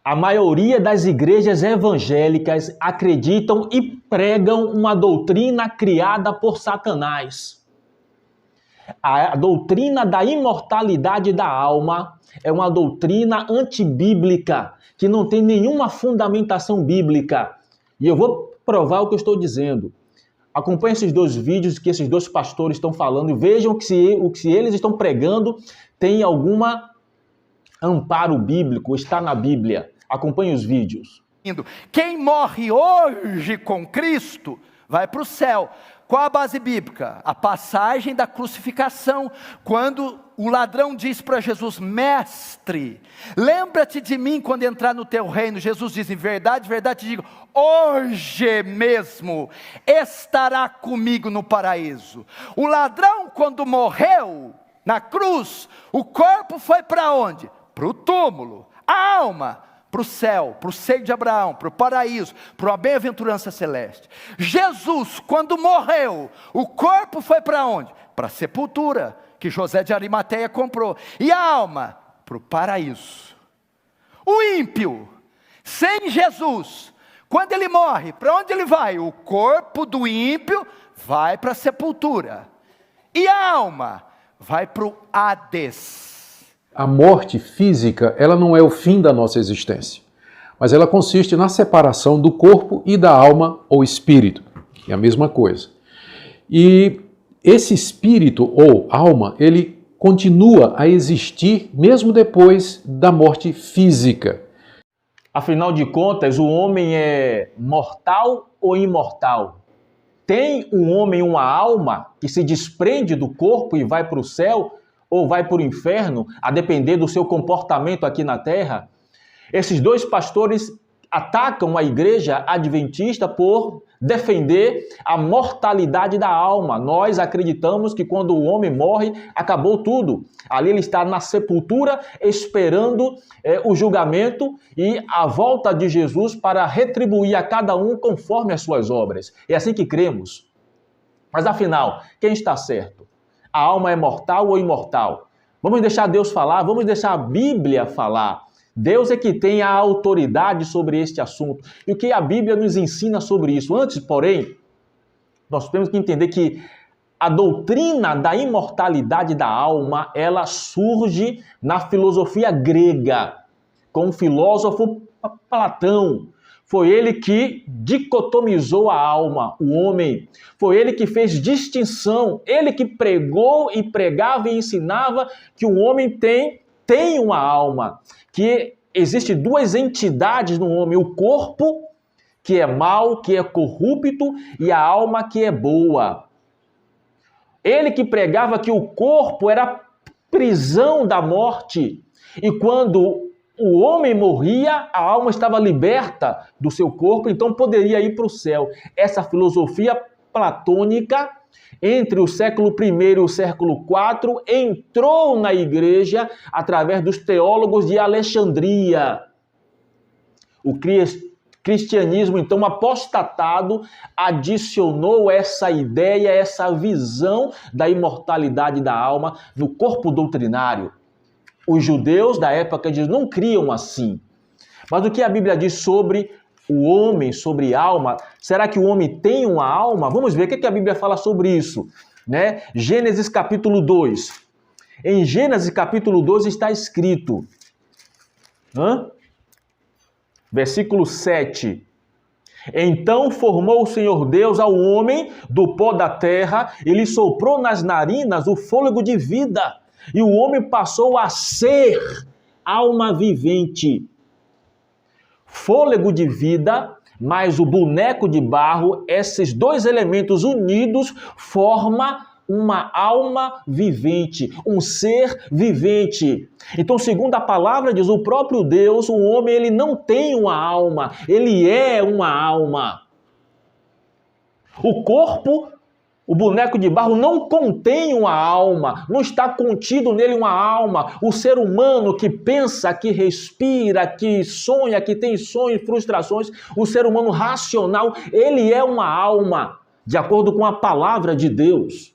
A maioria das igrejas evangélicas acreditam e pregam uma doutrina criada por Satanás. A doutrina da imortalidade da alma é uma doutrina antibíblica, que não tem nenhuma fundamentação bíblica. E eu vou provar o que eu estou dizendo. Acompanhe esses dois vídeos que esses dois pastores estão falando e vejam o que eles estão pregando tem alguma amparo bíblico, está na Bíblia. Acompanhe os vídeos. Quem morre hoje com Cristo vai para o céu. Qual a base bíblica? A passagem da crucificação, quando o ladrão diz para Jesus: mestre, lembra-te de mim quando entrar no teu reino. Jesus diz: em verdade, verdade te digo, hoje mesmo estará comigo no paraíso. O ladrão, quando morreu na cruz, o corpo foi para onde? Para o túmulo. A alma para o céu, para o seio de Abraão, para o paraíso, para a bem-aventurança celeste. Jesus, quando morreu, o corpo foi para onde? Para a sepultura, que José de Arimateia comprou. E a alma? Para o paraíso. O ímpio, sem Jesus, quando ele morre, para onde ele vai? O corpo do ímpio vai para a sepultura. E a alma? Vai para o Hades. A morte física, ela não é o fim da nossa existência, mas ela consiste na separação do corpo e da alma ou espírito, é a mesma coisa. E esse espírito ou alma, ele continua a existir mesmo depois da morte física. Afinal de contas, o homem é mortal ou imortal? Tem um homem uma alma que se desprende do corpo e vai para o céu? Ou vai para o inferno, a depender do seu comportamento aqui na terra? Esses dois pastores atacam a igreja adventista por defender a mortalidade da alma. Nós acreditamos que quando o homem morre, acabou tudo. Ali ele está na sepultura, esperando o julgamento e a volta de Jesus para retribuir a cada um conforme as suas obras. É assim que cremos. Mas afinal, quem está certo? A alma é mortal ou imortal? Vamos deixar Deus falar, vamos deixar a Bíblia falar. Deus é que tem a autoridade sobre este assunto. E o que a Bíblia nos ensina sobre isso? Antes, porém, nós temos que entender que a doutrina da imortalidade da alma, ela surge na filosofia grega, com o filósofo Platão. Foi ele que dicotomizou a alma, o homem. Foi ele que fez distinção. Ele que pregou e pregava e ensinava que o homem tem uma alma. Que existem duas entidades no homem. O corpo, que é mau, que é corrupto, e a alma, que é boa. Ele que pregava que o corpo era a prisão da morte. E quando o homem morria, a alma estava liberta do seu corpo, então poderia ir para o céu. Essa filosofia platônica, entre o século I e o século IV, entrou na igreja através dos teólogos de Alexandria. O cristianismo, então, apostatado, adicionou essa ideia, essa visão da imortalidade da alma no corpo doutrinário. Os judeus da época não criam assim. Mas o que a Bíblia diz sobre o homem, sobre alma? Será que o homem tem uma alma? Vamos ver o que a Bíblia fala sobre isso, né? Gênesis capítulo 2. Em Gênesis capítulo 2 está escrito, versículo 7. Então formou o Senhor Deus ao homem do pó da terra e lhe soprou nas narinas o fôlego de vida. E o homem passou a ser alma vivente. Fôlego de vida, mais o boneco de barro, esses dois elementos unidos formam uma alma vivente, um ser vivente. Então, segundo a palavra diz, o próprio Deus, o homem, ele não tem uma alma, ele é uma alma. O corpo, o boneco de barro não contém uma alma, não está contido nele uma alma. O ser humano que pensa, que respira, que sonha, que tem sonhos, frustrações, o ser humano racional, ele é uma alma, de acordo com a palavra de Deus.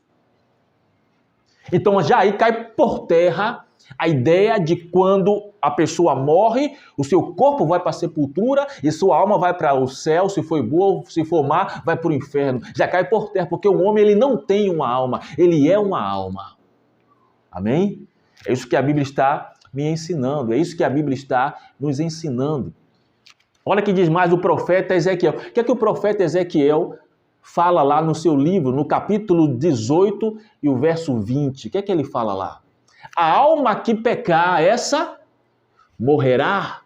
Então já aí cai por terra a ideia de quando a pessoa morre, o seu corpo vai para a sepultura e sua alma vai para o céu, se foi boa, se for má, vai para o inferno. Já cai por terra, porque o homem ele não tem uma alma, ele é uma alma. Amém? É isso que a Bíblia está me ensinando, é isso que a Bíblia está nos ensinando. Olha que diz mais o profeta Ezequiel. O que é que o profeta Ezequiel fala lá no seu livro, no capítulo 18 e o verso 20? O que é que ele fala lá? A alma que pecar, essa morrerá.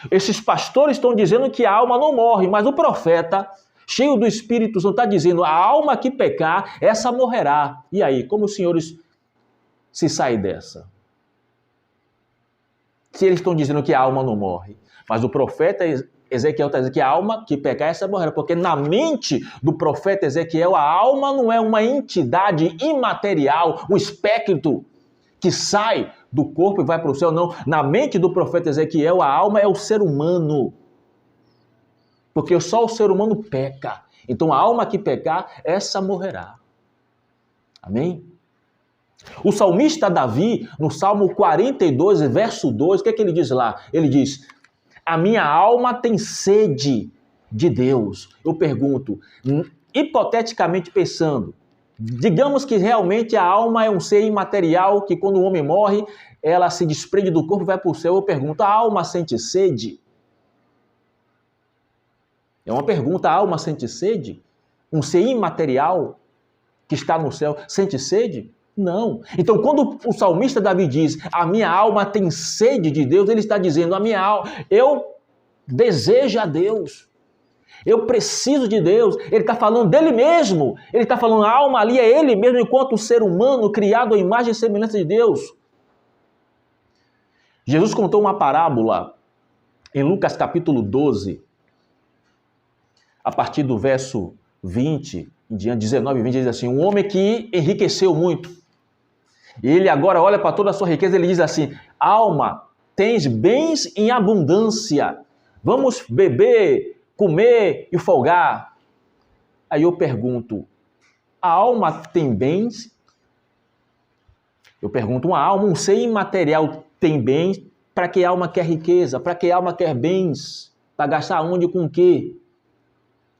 Esses pastores estão dizendo que a alma não morre, mas o profeta, cheio do Espírito Santo, está dizendo a alma que pecar, essa morrerá. E aí, como os senhores se saem dessa? Se eles estão dizendo que a alma não morre, mas o profeta Ezequiel está dizendo que a alma que pecar, essa morrerá, porque na mente do profeta Ezequiel, a alma não é uma entidade imaterial, um espectro que sai do corpo e vai para o céu, não. Na mente do profeta Ezequiel, a alma é o ser humano, porque só o ser humano peca. Então a alma que pecar, essa morrerá. Amém? O salmista Davi, no Salmo 42, verso 2, o que é que ele diz lá? Ele diz: a minha alma tem sede de Deus. Eu pergunto, hipoteticamente pensando, digamos que realmente a alma é um ser imaterial, que quando o homem morre, ela se desprende do corpo e vai para o céu. Eu pergunto, a alma sente sede? É uma pergunta, a alma sente sede? Um ser imaterial que está no céu sente sede? Não. Então, quando o salmista Davi diz, a minha alma tem sede de Deus, ele está dizendo, a minha alma, eu desejo a Deus. Eu preciso de Deus. Ele está falando dele mesmo. Ele está falando, a alma ali é ele mesmo, enquanto ser humano criado à imagem e semelhança de Deus. Jesus contou uma parábola em Lucas capítulo 12, a partir do verso 20, em diante, 19 e 20, diz assim, um homem que enriqueceu muito. E ele agora olha para toda a sua riqueza, ele diz assim, alma, tens bens em abundância, vamos beber, comer e folgar. Aí eu pergunto, a alma tem bens? Eu pergunto, uma alma, um ser imaterial tem bens? Para que a alma quer riqueza? Para que a alma quer bens? Para gastar onde com o quê?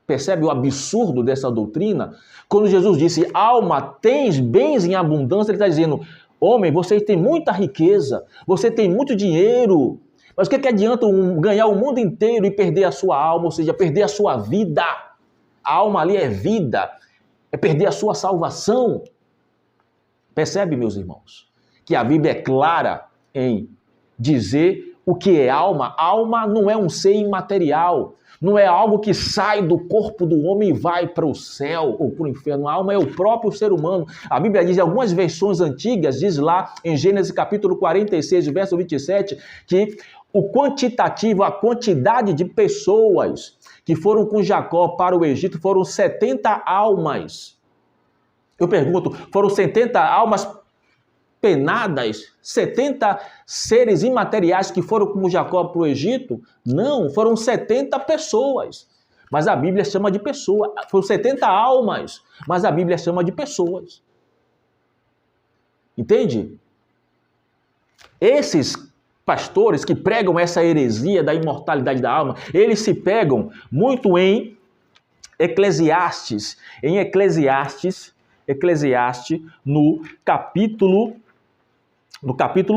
Percebe o absurdo dessa doutrina? Quando Jesus disse, alma, tens bens em abundância, ele está dizendo, homem, você tem muita riqueza, você tem muito dinheiro, mas o que adianta ganhar o mundo inteiro e perder a sua alma, ou seja, perder a sua vida? A alma ali é vida, é perder a sua salvação. Percebe, meus irmãos, que a Bíblia é clara em dizer o que é alma. Alma não é um ser imaterial, não é algo que sai do corpo do homem e vai para o céu ou para o inferno. A alma é o próprio ser humano. A Bíblia diz, em algumas versões antigas, diz lá em Gênesis capítulo 46, verso 27, que o quantitativo, a quantidade de pessoas que foram com Jacó para o Egito foram 70 almas. Eu pergunto, foram 70 almas penadas, 70 seres imateriais que foram como Jacó para o Egito? Não, foram 70 pessoas. Mas a Bíblia chama de pessoa. Foram 70 almas, mas a Bíblia chama de pessoas. Entende? Esses pastores que pregam essa heresia da imortalidade da alma, eles se pegam muito em Eclesiastes. Em Eclesiastes, no capítulo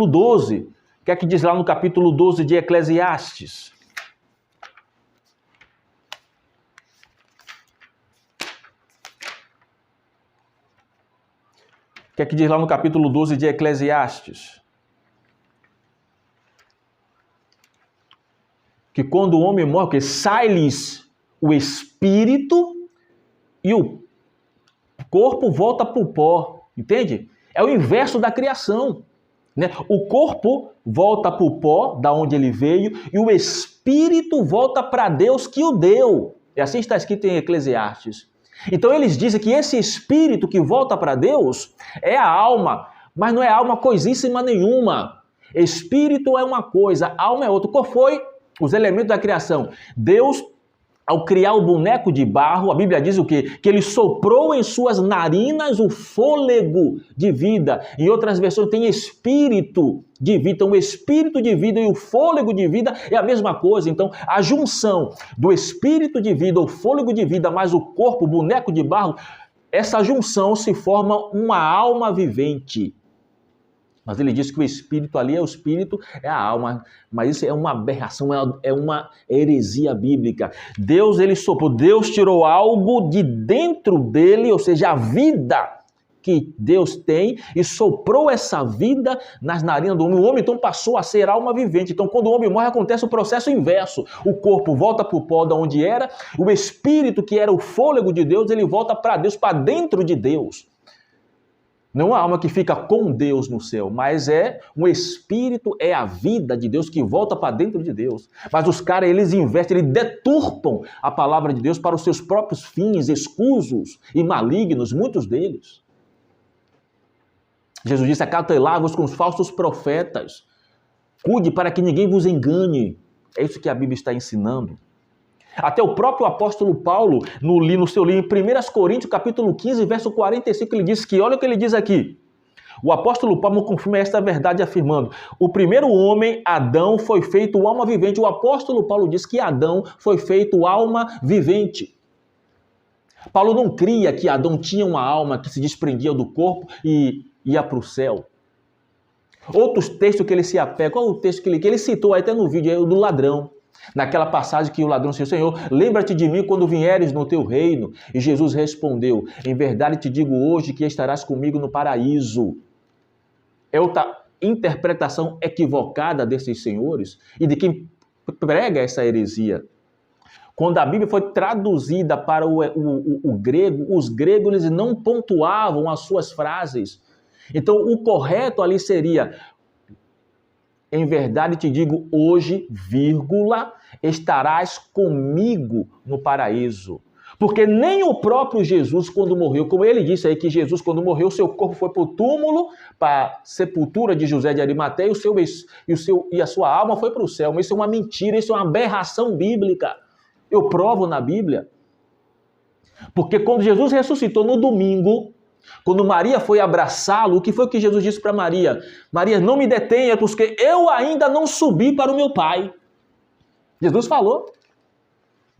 12. O que é que diz lá no capítulo 12 de Eclesiastes? O que é que diz lá no capítulo 12 de Eclesiastes? Que quando o homem morre, que sai-lhes o espírito e o corpo volta para o pó. Entende? É o inverso da criação. Né? O corpo volta para o pó, da onde ele veio, e o espírito volta para Deus que o deu. E assim está escrito em Eclesiastes. Então eles dizem que esse espírito que volta para Deus é a alma, mas não é alma coisíssima nenhuma. Espírito é uma coisa, alma é outra. Qual foi os elementos da criação? Deus ao criar o boneco de barro, a Bíblia diz o quê? Que ele soprou em suas narinas o fôlego de vida. Em outras versões tem espírito de vida. Então o espírito de vida e o fôlego de vida é a mesma coisa. Então a junção do espírito de vida, o fôlego de vida, mais o corpo, o boneco de barro, essa junção se forma uma alma vivente. Mas ele diz que o espírito ali o espírito, é a alma. Mas isso é uma aberração, é uma heresia bíblica. Deus, ele soprou, Deus tirou algo de dentro dele, ou seja, a vida que Deus tem, e soprou essa vida nas narinas do homem. O homem então passou a ser alma vivente. Então quando o homem morre acontece o processo inverso. O corpo volta para o pó de onde era, o espírito que era o fôlego de Deus, ele volta para Deus, para dentro de Deus. Não a alma que fica com Deus no céu, mas é um espírito, é a vida de Deus que volta para dentro de Deus. Mas os caras, eles investem, eles deturpam a palavra de Deus para os seus próprios fins escusos e malignos, muitos deles. Jesus disse, acautelai-vos com os falsos profetas. Cuide para que ninguém vos engane. É isso que a Bíblia está ensinando. Até o próprio apóstolo Paulo, no seu livro, em 1 Coríntios, capítulo 15, verso 45, ele diz que, olha o que ele diz aqui. O apóstolo Paulo confirma esta verdade afirmando, o primeiro homem, Adão, foi feito alma vivente. O apóstolo Paulo diz que Adão foi feito alma vivente. Paulo não cria que Adão tinha uma alma que se desprendia do corpo e ia para o céu. Outros textos que ele se apega, qual é o texto que ele citou até no vídeo, é o do ladrão. Naquela passagem que o ladrão disse, Senhor, lembra-te de mim quando vieres no teu reino. E Jesus respondeu, em verdade te digo hoje que estarás comigo no paraíso. É outra interpretação equivocada desses senhores e de quem prega essa heresia. Quando a Bíblia foi traduzida para o grego, os gregos eles não pontuavam as suas frases. Então o correto ali seria... Em verdade te digo, hoje, vírgula, estarás comigo no paraíso. Porque nem o próprio Jesus, quando morreu, como ele disse aí que Jesus, quando morreu, seu corpo foi para o túmulo, para a sepultura de José de Arimateia, e a sua alma foi para o céu. Mas isso é uma mentira, isso é uma aberração bíblica. Eu provo na Bíblia. Porque quando Jesus ressuscitou no domingo, quando Maria foi abraçá-lo, o que foi que Jesus disse para Maria? Maria, não me detenha, porque eu ainda não subi para o meu Pai. Jesus falou.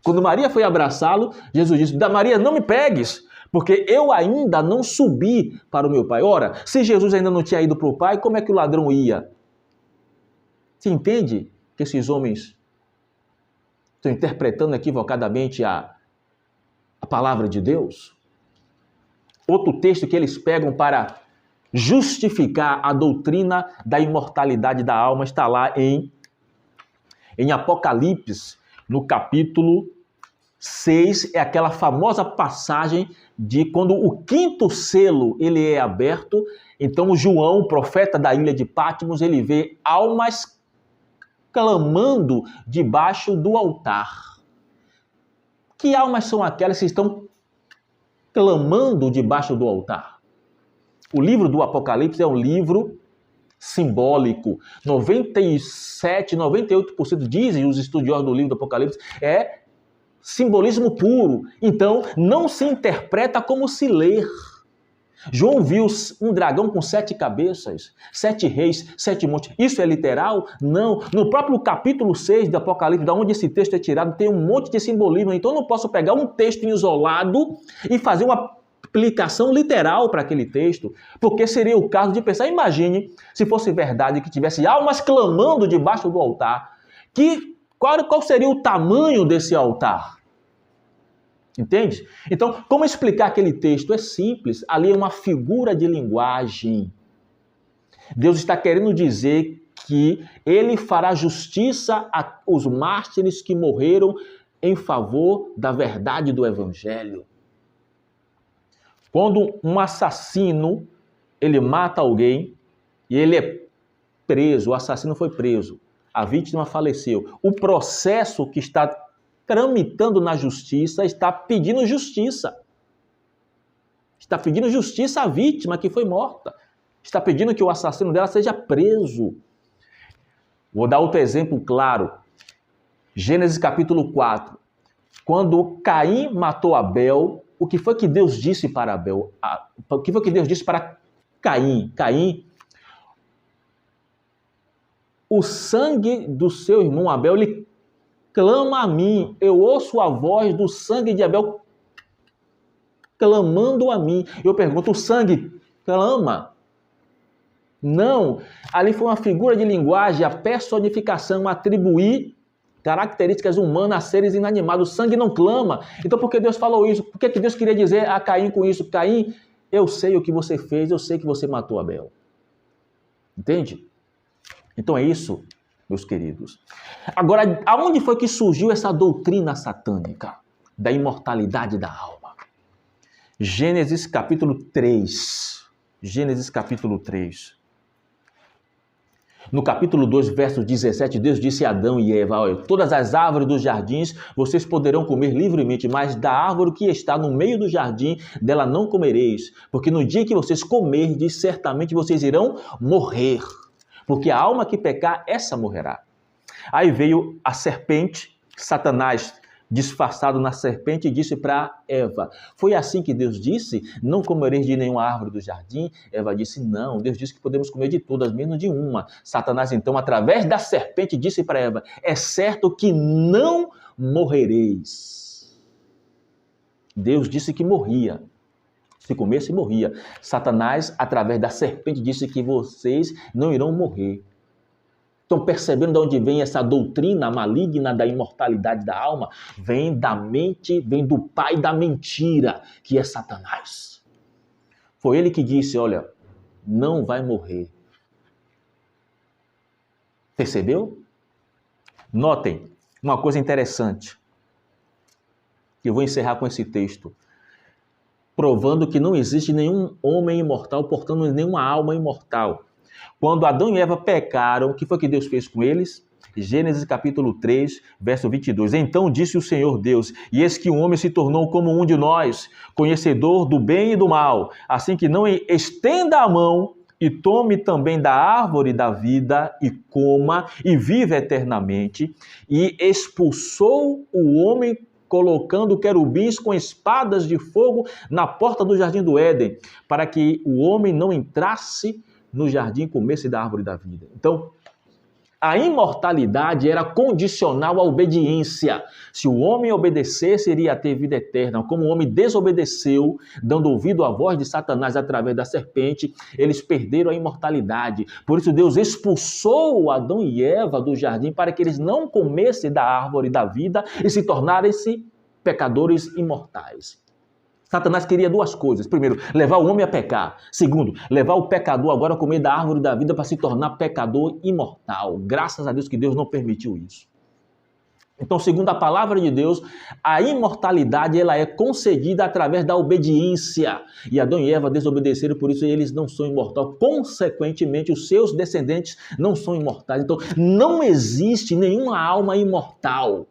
Quando Maria foi abraçá-lo, Jesus disse, Maria, não me pegues, porque eu ainda não subi para o meu Pai. Ora, se Jesus ainda não tinha ido para o Pai, como é que o ladrão ia? Você entende que esses homens estão interpretando equivocadamente a palavra de Deus? Outro texto que eles pegam para justificar a doutrina da imortalidade da alma está lá em Apocalipse, no capítulo 6, é aquela famosa passagem de quando o quinto selo ele é aberto, então João, o profeta da ilha de Patmos, ele vê almas clamando debaixo do altar. Que almas são aquelas que estão clamando debaixo do altar? O livro do Apocalipse é um livro simbólico. 97, 98% dizem os estudiosos do livro do Apocalipse é simbolismo puro. Então, não se interpreta como se ler. João viu um dragão com 7 cabeças, 7 reis, 7 montes. Isso é literal? Não. No próprio capítulo 6 do Apocalipse, da onde esse texto é tirado, tem um monte de simbolismo. Então eu não posso pegar um texto isolado e fazer uma aplicação literal para aquele texto, porque seria o caso de pensar, imagine se fosse verdade que tivesse almas clamando debaixo do altar, qual seria o tamanho desse altar? Entende? Então, como explicar aquele texto? É simples, ali é uma figura de linguagem. Deus está querendo dizer que ele fará justiça aos mártires que morreram em favor da verdade do Evangelho. Quando um assassino, ele mata alguém e ele é preso, o assassino foi preso, a vítima faleceu. O processo que está tramitando na justiça está pedindo justiça. Está pedindo justiça à vítima que foi morta. Está pedindo que o assassino dela seja preso. Vou dar outro exemplo claro. Gênesis capítulo 4. quando Caim matou Abel, o que foi que Deus disse para Abel? O que foi que Deus disse para Caim? Caim, o sangue do seu irmão Abel, ele clama a mim. Eu ouço a voz do sangue de Abel clamando a mim. Eu pergunto, o sangue clama? Não. Ali foi uma figura de linguagem, a personificação, atribuir características humanas a seres inanimados. O sangue não clama. Então por que Deus falou isso? Por que Deus queria dizer a Caim com isso? Caim, eu sei o que você fez, eu sei que você matou Abel. Entende? Então é isso, meus queridos. Agora, aonde foi que surgiu essa doutrina satânica da imortalidade da alma? Gênesis capítulo 3. Gênesis capítulo 3. No capítulo 2, verso 17, Deus disse a Adão e Eva, olha, todas as árvores dos jardins vocês poderão comer livremente, mas da árvore que está no meio do jardim, dela não comereis, porque no dia que vocês comerdes, certamente vocês irão morrer. Porque a alma que pecar, essa morrerá. Aí veio a serpente, Satanás, disfarçado na serpente, e disse para Eva, foi assim que Deus disse? Não comereis de nenhuma árvore do jardim? Eva disse, não, Deus disse que podemos comer de todas, menos de uma. Satanás, então, através da serpente, disse para Eva, é certo que não morrereis. Deus disse que morria. Se comesse, morria. Satanás, através da serpente, disse que vocês não irão morrer. Estão percebendo de onde vem essa doutrina maligna da imortalidade da alma? Vem da mente, vem do pai da mentira, que é Satanás. Foi ele que disse, olha, não vai morrer. Percebeu? Notem uma coisa interessante. Eu vou encerrar com esse texto. Provando que não existe nenhum homem imortal, portanto, nenhuma alma imortal. Quando Adão e Eva pecaram, o que foi que Deus fez com eles? Gênesis capítulo 3, verso 22. Então disse o Senhor Deus, e eis que o homem se tornou como um de nós, conhecedor do bem e do mal, assim que não estenda a mão e tome também da árvore da vida e coma e viva eternamente. E expulsou o homem colocando querubins com espadas de fogo na porta do jardim do Éden, para que o homem não entrasse no jardim e comesse da árvore da vida. Então, a imortalidade era condicional à obediência. Se o homem obedecesse, iria ter vida eterna. Como o homem desobedeceu, dando ouvido à voz de Satanás através da serpente, eles perderam a imortalidade. Por isso Deus expulsou Adão e Eva do jardim para que eles não comessem da árvore da vida e se tornassem pecadores imortais. Satanás queria duas coisas. Primeiro, levar o homem a pecar. Segundo, levar o pecador agora a comer da árvore da vida para se tornar pecador imortal. Graças a Deus que Deus não permitiu isso. Então, segundo a palavra de Deus, a imortalidade ela é concedida através da obediência. E Adão e Eva desobedeceram, por isso eles não são imortais. Consequentemente, os seus descendentes não são imortais. Então, não existe nenhuma alma imortal.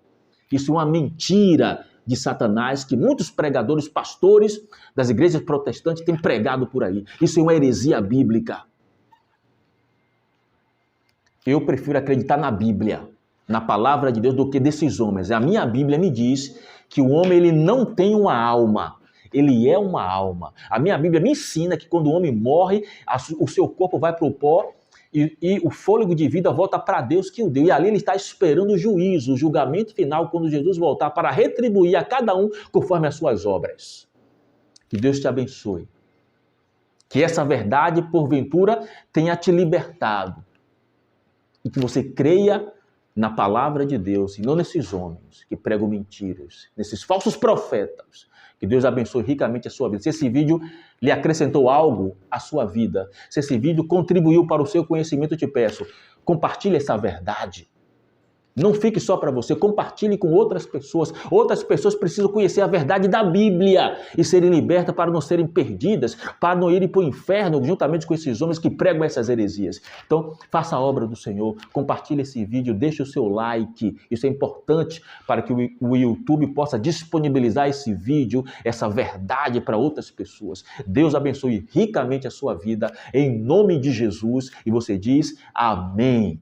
Isso é uma mentira de Satanás, que muitos pregadores, pastores das igrejas protestantes têm pregado por aí. Isso é uma heresia bíblica. Eu prefiro acreditar na Bíblia, na palavra de Deus, do que desses homens. A minha Bíblia me diz que o homem ele não tem uma alma, ele é uma alma. A minha Bíblia me ensina que quando o homem morre, o seu corpo vai para o pó, e o fôlego de vida volta para Deus que o deu. E ali ele está esperando o juízo, o julgamento final, quando Jesus voltar, para retribuir a cada um conforme as suas obras. Que Deus te abençoe. Que essa verdade, porventura, tenha te libertado. E que você creia na palavra de Deus, e não nesses homens que pregam mentiras, nesses falsos profetas. Que Deus abençoe ricamente a sua vida. Se esse vídeo lhe acrescentou algo à sua vida, se esse vídeo contribuiu para o seu conhecimento, eu te peço, compartilhe essa verdade. Não fique só para você, compartilhe com outras pessoas. Outras pessoas precisam conhecer a verdade da Bíblia e serem libertas para não serem perdidas, para não irem para o inferno juntamente com esses homens que pregam essas heresias. Então, faça a obra do Senhor, compartilhe esse vídeo, deixe o seu like. Isso é importante para que o YouTube possa disponibilizar esse vídeo, essa verdade para outras pessoas. Deus abençoe ricamente a sua vida, em nome de Jesus. E você diz amém.